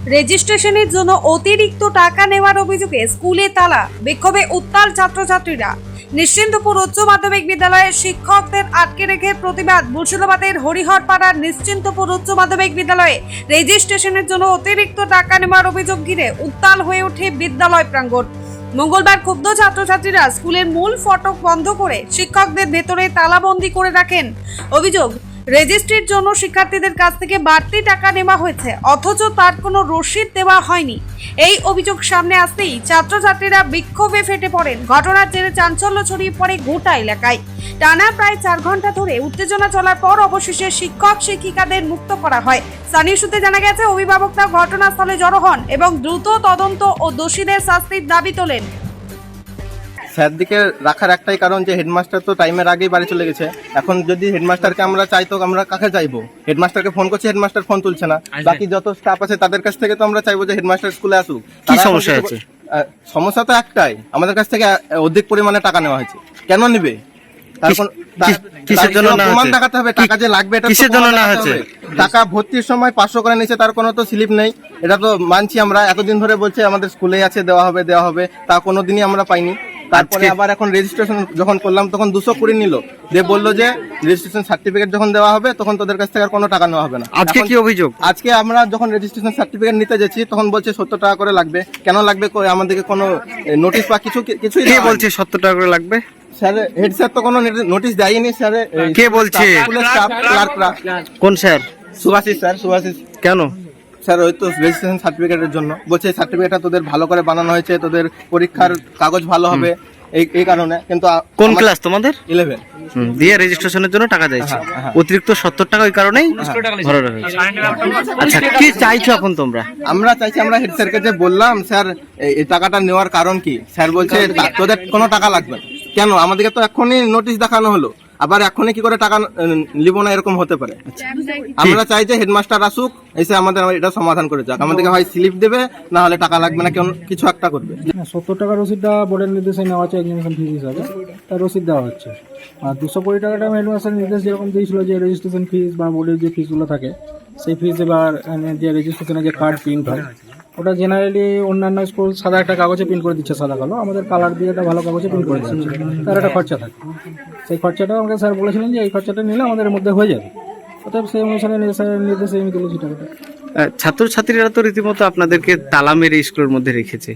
রেজিস্ট্রেশনের জন্য অতিরিক্ত টাকা নেওয়ার অভিযোগে স্কুলে তালা, বিক্ষোভে উত্তাল ছাত্রছাত্রীরা। নিশ্চিন্তপুর উচ্চ মাধ্যমিক বিদ্যালয়ের শিক্ষকদের আটকে রেখে প্রতিবাদ। মুর্শিদাবাদের হরিহরপাড়ার নিশ্চিন্তপুর উচ্চ মাধ্যমিক বিদ্যালয়ে রেজিস্ট্রেশনের জন্য অতিরিক্ত টাকা নেওয়ার অভিযোগ ঘিরে উত্তাল হয়ে ওঠে বিদ্যালয় প্রাঙ্গণ। মঙ্গলবার ক্ষুব্ধ ছাত্রছাত্রীরা স্কুলের মূল ফটক বন্ধ করে শিক্ষকদের ভেতরে তালাবন্দি করে রাখেন। অভিযোগ, রেজিস্ট্রির জন্য শিক্ষার্থীদের কাছ থেকে বাড়তি টাকা নেওয়া হয়েছে, অথচ তার কোনো রসিদ দেওয়া হয়নি। এই অভিযোগ সামনে আসতেই ছাত্রছাত্রীরা বিক্ষোভে ফেটে পড়েন। ঘটনার জেরে চাঞ্চল্য ছড়িয়ে পড়ে গোটা এলাকায়। টানা প্রায় 4 ঘন্টা ধরে উত্তেজনা চলার পর অবশেষে শিক্ষক শিক্ষিকাদের মুক্ত করা হয়। স্থানীয় সূত্রে জানা গেছে, অভিভাবকরা ঘটনাস্থলে জড়ো হন এবং দ্রুত তদন্ত ও দোষীদের শাস্তির দাবি তোলেন। স্যারদিকে রাখার একটাই কারণ যে হেডমাস্টার তো টাইমের আগেই বাড়ি চলে গেছে। এখন যদি হেডমাস্টারকে আমরা চাই তো আমরা কাকে চাইবো? হেডমাস্টারকে ফোন করছি, হেডমাস্টার ফোন তুলছে না। বাকি যত স্টাফ আছে তাদের কাছ থেকে তো আমরা চাইবো যে হেডমাস্টার স্কুলে আসুক। কি সমস্যা আছে? সমস্যা তো একটাই, আমাদের কাছ থেকে অধিক পরিমাণে টাকা নেওয়া হয়েছে। কেন নিবে? কিসের জন্য না প্রমাণ হয়েছে? দেখাতে হবে, টাকা যে লাগবে এটা কিসের জন্য না হয়েছে? টাকা ভর্তির সময় 500 করে নিয়েছে, তার কোনো তো স্লিপ নেই। এটা তো মানছি আমরা, এতদিন ধরে বলছে আমাদের স্কুলে আছে, দেওয়া হবে, তা কোনোদিনই আমরা পাইনি। তারপরে আবার এখন রেজিস্ট্রেশন যখন করলাম তখন 200 করে নিল, দিয়ে বললো যে রেজিস্ট্রেশন সার্টিফিকেট যখন দেওয়া হবে তখন তোদের কাছ থেকে আর কোনো টাকা নেওয়া হবে না। আজকে কি অভিযোগ? আজকে আমরা যখন রেজিস্ট্রেশন সার্টিফিকেট নিতে যাচ্ছি তখন বলছে 70 টাকা করে লাগবে। কেন লাগবে? আমাদেরকে কোনো নোটিশ বা কিছুই কে বলছে 70 টাকা করে লাগবে? স্যার, হেড স্যার তো কোনো নোটিশ দেয়নি। স্যার কে বলছে? স্কুলের স্টাফ, ক্লার্করা। কোন স্যার? সুভাষিস স্যার, সুভাষিস। কেন স্যার ওই তো রেজিস্ট্রেশন সার্টিফিকেটের জন্য বলছে, সার্টিফিকেটটা তোদের ভালো করে বানানো হয়েছে, তোদের পরীক্ষার কাগজ ভালো হবে এই কারণে। কিন্তু কোন ক্লাস তোমাদের? 11। দিয়ে রেজিস্ট্রেশনের জন্য টাকা চাইছে, অতিরিক্ত 70 টাকা ওই কারণেই ধরে রাখা হয়েছে। আচ্ছা, কি চাইছো এখন তোমরা? আমরা চাইছি, আমরা হেড স্যারকে যে বললাম স্যার এই টাকাটা নেওয়ার কারণ কি, স্যার বলছে তোদের কোনো টাকা লাগবে না। কেন? আমাদেরকে তো এখনই নোটিশ দেখানো হলো, আবার এখনই কি করে টাকা নিব না এরকম হতে পারে? আমরা চাই যে হেডমাস্টার আসুক, এসে আমাদের এটা সমাধান করে যাক। আমাদেরকে হয় স্লিপ দেবে, না হলে টাকা লাগবে না, কেন কিছু একটা করবে। 70 টাকার রসিদটা বোর্ডের নির্দেশে নেওয়া হচ্ছে এক্সামিনেশন ফি হিসাবে, তার রসিদ দেওয়া হচ্ছে। আর 220 টাকাটা হেডমাস্টার নির্দেশ যেরকম দিয়েছিল যে রেজিস্ট্রেশন ফিস বা বোর্ডের যে ফিসগুলো থাকে সেই ফিস এবার যে রেজিস্ট্রেশনের যে কার্ড প্রিন্ট হয় ওটা জেনারেলি অন্যান্য স্কুল সাদা একটা কাগজে প্রিন্ট করে দিচ্ছে, সাদা কালো। আমাদের কালার দিয়ে একটা ভালো কাগজে প্রিন্ট করে দিচ্ছে, তার একটা খরচা থাকে। সেই খরচাটা আমাকে স্যার বলেছিলেন যে এই খরচাটা নিলে আমাদের মধ্যে হয়ে যাবে। অতএব সেই অনুসারে নির্দেশে আমি তুলেছি টাকাটা। ছাত্রছাত্রীরা তো রীতিমতো আপনাদেরকে তালা মেরে স্কুলের মধ্যে রেখেছে,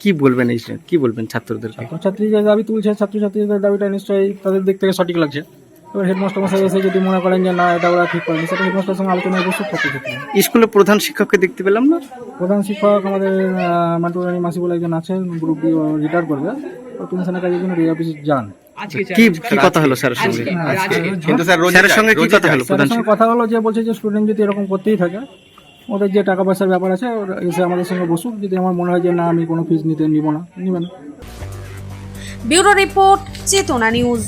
কি বলবেন কি বলবেন ছাত্রদের? ছাত্রছাত্রী যে দাবি তুলছে, ছাত্রছাত্রীদের দাবিটা নিশ্চয়ই তাদের দিক থেকে সঠিক লাগছে। এবার হেডমাস্টার মশাই এসে যদি মনে করেন যে না এটা ওরা ঠিক করেনি, সেটা হেডমাস্টারের সঙ্গে আলোচনায় বসে ছাত্রছাত্রী। স্কুলের প্রধান শিক্ষককে দেখতে পেলাম না। প্রধান শিক্ষক আমাদের মান্টুরানি মাসি বলে একজন আছেন, গ্রুপ ডি রিটায়ার করবে, তো তিনি সেখানে কাজের জন্য অফিস যান। কি কথা হলো স্যারের সঙ্গে? কিন্তু স্যারের সঙ্গে কি কথা হলো? প্রধান সঙ্গে কথা হলো যে বলছে যে স্টুডেন্ট যদি এরকম করতেই থাকে, ওদের যে টাকা পয়সার ব্যাপার আছে এসে আমাদের সঙ্গে বসুক, যদি আমার মনে হয় যে না আমি কোনো ফিস নিব না, নিবে না। ব্যুরো রিপোর্ট, চেতনা নিউজ।